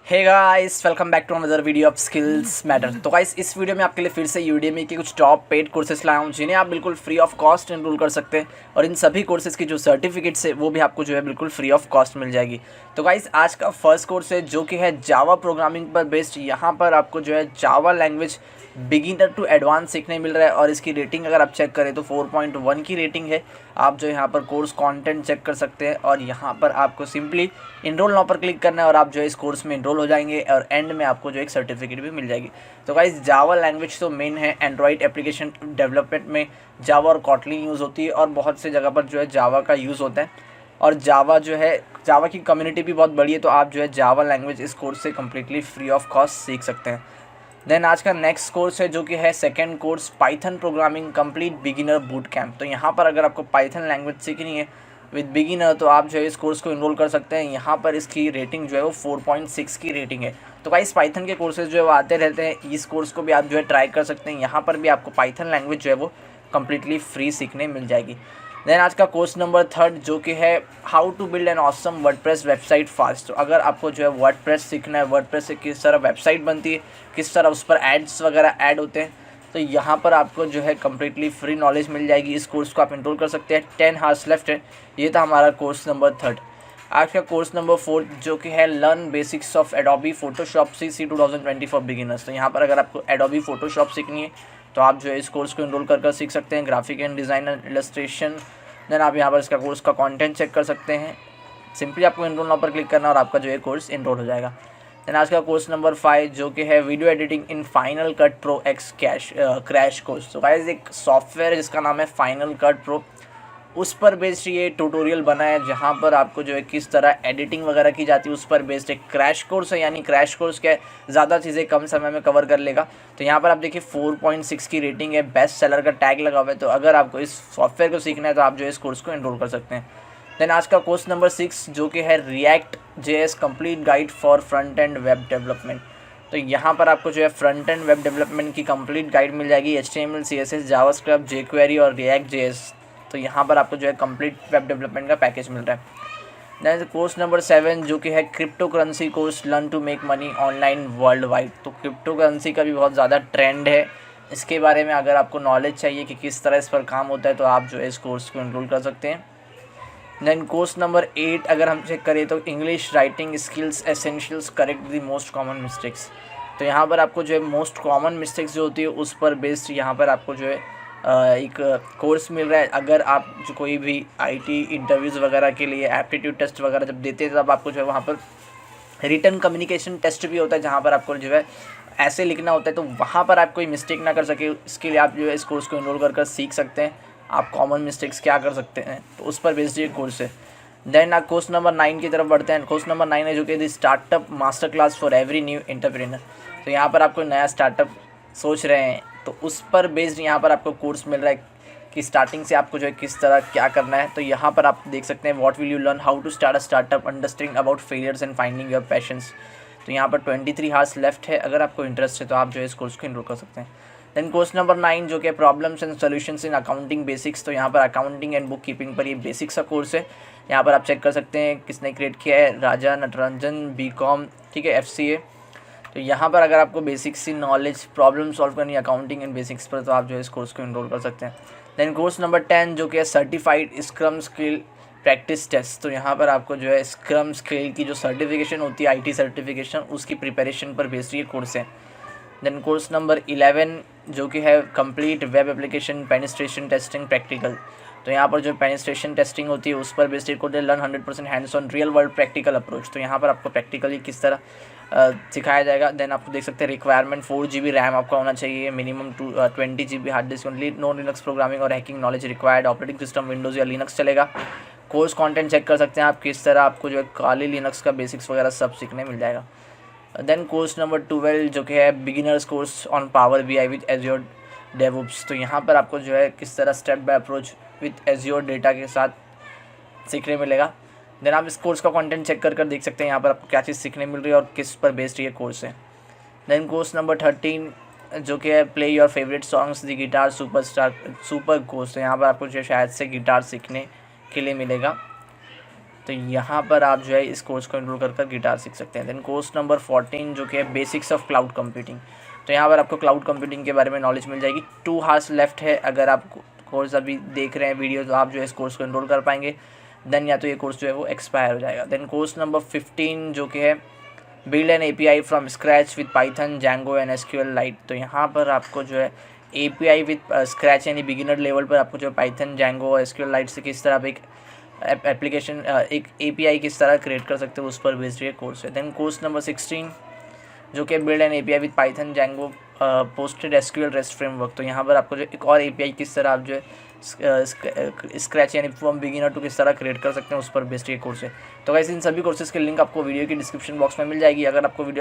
Hey guys, welcome back to another video of skills matter. तो guys, इस video में आपके लिए फिर से यूडेमी के कुछ टॉप पेड कोर्सेज लाया हूँ जिन्हें आप बिल्कुल फ्री ऑफ कॉस्ट एनरोल कर सकते हैं। और इन सभी कोर्सेज की जो सर्टिफिकेट्स है वो भी आपको जो है बिल्कुल फ्री ऑफ कॉस्ट मिल जाएगी। तो गाइस, आज का फर्स्ट कोर्स है जो कि है जावा प्रोग्रामिंग पर बेस्ड। यहाँ पर आपको जो है Java language beginner to advance सीखने मिल रहा है और इसकी रेटिंग अगर आप चेक करें तो 4.1 की रेटिंग है। आप जो यहाँ पर कोर्स कंटेंट चेक कर सकते हैं और यहाँ पर आपको सिंपली इनरोल नाउ पर क्लिक करना है और आप जो है इस कोर्स में इनरोल हो जाएंगे और एंड में आपको जो एक सर्टिफिकेट भी मिल जाएगी। तो गाइस, जावा लैंग्वेज तो मेन है एंड्रॉइड एप्लीकेशन डेवलपमेंट में। जावा और कॉटलिन यूज़ होती है और बहुत से जगह पर जो है जावा का यूज़ होता है। और जावा जो है, जावा की कम्युनिटी भी बहुत बड़ी है। तो आप जो है जावा लैंग्वेज इस कोर्स से कम्प्लीटली फ्री ऑफ कॉस्ट सीख सकते हैं। देन आज का नेक्स्ट कोर्स है जो कि है second course, Python programming complete beginner boot camp. तो यहाँ पर अगर आपको पाइथन लैंग्वेज सीखनी है विद बिगिनर तो आप जो है इस कोर्स को इनरोल कर सकते हैं। यहाँ पर इसकी रेटिंग जो है वो 4.6 की रेटिंग है। तो गाइस, पाइथन के कोर्सेज जो है वो आते रहते हैं। इस कोर्स को भी आप जो है ट्राई कर सकते हैं। यहाँ पर भी आपको पाइथन लैंग्वेज जो है वो कम्प्लीटली फ्री सीखने मिल जाएगी। देन आज का कोर्स नंबर थर्ड जो कि है how to build an awesome WordPress website fast. तो अगर आपको जो है वर्डप्रेस सीखना है, वर्डप्रेस से किस तरह वेबसाइट बनती है, किस तरह उस पर एड्स वगैरह ऐड होते हैं, तो यहाँ पर आपको जो है कम्प्लीटली फ्री नॉलेज मिल जाएगी। इस कोर्स को आप इनरोल कर सकते हैं। 10 हार्स लेफ्ट है। ये था हमारा कोर्स नंबर थर्ड। आज का कोर्स नंबर फोर्थ जो कि है learn basics of Adobe Photoshop CC 2020 for beginners. तो यहाँ पर अगर आपको एडोबी फोटोशॉप सीखनी है तो आप जो है इस कोर्स को इनरोल कर सीख सकते हैं। Graphic and design and illustration. Then आप यहाँ पर इसका कोर्स का कंटेंट चेक कर सकते हैं। सिंपली आपको इनरोल नाउ पर क्लिक करना है और आपका जो है कोर्स इनरोल हो जाएगा। देन आज का कोर्स नंबर 5 जो कि है video editing in final cut pro x crash course. तो गाइस, एक सॉफ्टवेयर है जिसका नाम है फाइनल कट प्रो, उस पर बेस्ड ये ट्यूटोरियल बना है जहाँ पर आपको जो है किस तरह एडिटिंग वगैरह की जाती है उस पर बेस्ड एक क्रैश कोर्स है। यानी क्रैश कोर्स क्या है, ज़्यादा चीज़ें कम समय में कवर कर लेगा। तो यहाँ पर आप देखिए 4.6 की रेटिंग है, बेस्ट सेलर का टैग लगा हुआ है। तो अगर आपको इस सॉफ्टवेयर को सीखना है तो आप जो है इस कोर्स को एनरोल कर सकते हैं। देन आज का कोर्स नंबर 6 जो कि है React JS complete guide for front end web development. तो यहाँ पर आपको जो है फ्रंट एंड वेब डेवलपमेंट की कंप्लीट गाइड मिल जाएगी। HTML CSS जावास्क्रिप्ट jQuery और रिएक्ट JS। तो यहाँ पर आपको जो है कंप्लीट वेब डेवलपमेंट का पैकेज मिल रहा है। देन कोर्स नंबर 7 जो कि है crypto currency course learn to make money online world wide. तो क्रिप्टो करेंसी का भी बहुत ज़्यादा ट्रेंड है। इसके बारे में अगर आपको नॉलेज चाहिए कि किस तरह इस पर काम होता है तो आप जो है इस कोर्स को इनरोल कर सकते हैं। देन कोर्स नंबर 8 अगर हम चेक करें तो English writing skills essentials correct the most common mistakes. तो यहाँ पर आपको जो है मोस्ट कॉमन मिस्टेक्स जो होती है उस पर बेस्ड यहाँ पर आपको जो है एक कोर्स मिल रहा है। अगर आप जो कोई भी IT इंटरव्यूज़ वगैरह के लिए एप्टीट्यूड टेस्ट वगैरह जब देते हैं तब आपको जो है वहाँ पर रिटन कम्युनिकेशन टेस्ट भी होता है जहाँ पर आपको जो है ऐसे लिखना होता है। तो वहाँ पर आप कोई मिस्टेक ना कर सके इसके लिए आप जो है इस कोर्स को इनरोल कर सीख सकते हैं आप कॉमन मिस्टेक्स क्या कर सकते हैं। तो उस पर बेस्ड ये कोर्स है। देन आप कोर्स नंबर 9 की तरफ बढ़ते हैं। कोर्स नंबर 9 है जो कि the startup master class for every new entrepreneur. तो यहाँ पर आपको नया स्टार्टअप सोच रहे हैं तो उस पर बेस्ड यहाँ पर आपको कोर्स मिल रहा है कि स्टार्टिंग से आपको जो है किस तरह क्या करना है। तो यहाँ पर आप देख सकते हैं what will you learn, how to start a startup, understanding about failures and finding your passions. तो यहाँ पर 23 हार्स लेफ्ट है। अगर आपको इंटरेस्ट है तो आप जो है इस कोर्स को इनरोल कर सकते हैं। देन कोर्स नंबर 9 जो कि problems and solutions in accounting basics. तो यहाँ पर अकाउंटिंग एंड बुक कीपिंग पर ये बेसिक्स का कोर्स है। यहाँ पर आप चेक कर सकते हैं किसने क्रिएट किया है, राजा नटरंजन BCom, ठीक है, FCA। तो यहाँ पर अगर आपको बेसिक्स सी नॉलेज प्रॉब्लम सॉल्व करनी है अकाउंटिंग एंड बेसिक्स पर तो आप जो है इस कोर्स को इनरोल कर सकते हैं। देन कोर्स नंबर 10 जो कि है certified scrum skill practice test. तो यहाँ पर आपको जो है स्क्रम स्किल की जो सर्टिफिकेशन होती है IT सर्टिफिकेशन उसकी प्रिपरेशन पर बेस्ड ये कोर्स है। देन कोर्स नंबर 11 जो कि है complete web application penetration testing practical. तो यहाँ पर जो पेनिट्रेशन टेस्टिंग होती है उस पर बेस्ड कोर्स है learn 100% hands on real world practical approach. तो यहाँ पर आपको प्रैक्टिकली किस तरह सिखाया जाएगा। देन आपको देख सकते हैं रिक्वायरमेंट 4 GB रैम आपका होना चाहिए, minimum 20 GB hard disk only, no Linux programming और hacking knowledge required, operating system Windows या लिनक्स चलेगा। कोर्स कंटेंट चेक कर सकते हैं आप किस तरह आपको जो है काली लिनक्स का बेसिक्स वगैरह सब सीखने मिल जाएगा। देन कोर्स नंबर 12 जो कि है beginners course on power BI with azure DevOps. तो यहाँ पर आपको जो है किस तरह step by approach with azure data के साथ सीखने मिलेगा। देन आप इस कोर्स का कंटेंट चेक कर देख सकते हैं यहाँ पर आपको क्या चीज़ सीखने मिल रही है और किस पर बेस्ड ये कोर्स है। देन कोर्स नंबर 13 जो कि है play your favourite songs the guitar super course. तो यहाँ पर आपको जो शायद से गिटार सीखने के लिए मिलेगा। तो यहाँ पर आप जो है इस कोर्स को इनरोल कर गिटार सीख सकते हैं। देन कोर्स नंबर 14 जो कि है बेसिक्स ऑफ क्लाउड कंप्यूटिंग। तो यहाँ पर आपको क्लाउड कंप्यूटिंग के बारे में नॉलेज मिल जाएगी। 2 हार्स लेफ्ट है, अगर आप कोर्स अभी देख रहे हैं वीडियो तो आप जो है इस कोर्स को इनरोल कर पाएंगे। देन या तो ये कोर्स जो है वो एक्सपायर हो जाएगा। देन कोर्स नंबर 15 जो कि है build an API from scratch with Python Django and SQL light. तो यहाँ पर आपको जो है API विद स्क्रैच यानी बिगिनर लेवल पर आपको जो पाइथन जैंगो और SQL लाइट से किस तरह आप एक एप्लीकेशन एक API किस तरह क्रिएट कर सकते हो उस पर बेस्ड ये कोर्स है। देन कोर्स नंबर 16 जो कि build an API with Python Django posted SQL rest framework. तो यहाँ पर आपको जो एक और API किस तरह आप जो है स्क्रैच यानी फ्रॉम बिगिनर टू किस तरह क्रिएट कर सकते हैं उस पर बेस्ड ये कोर्स है। तो गाइस इन सभी कोर्सेज के लिंक आपको वीडियो की डिस्क्रिप्शन बॉक्स में मिल जाएगी। अगर आपको वीडियो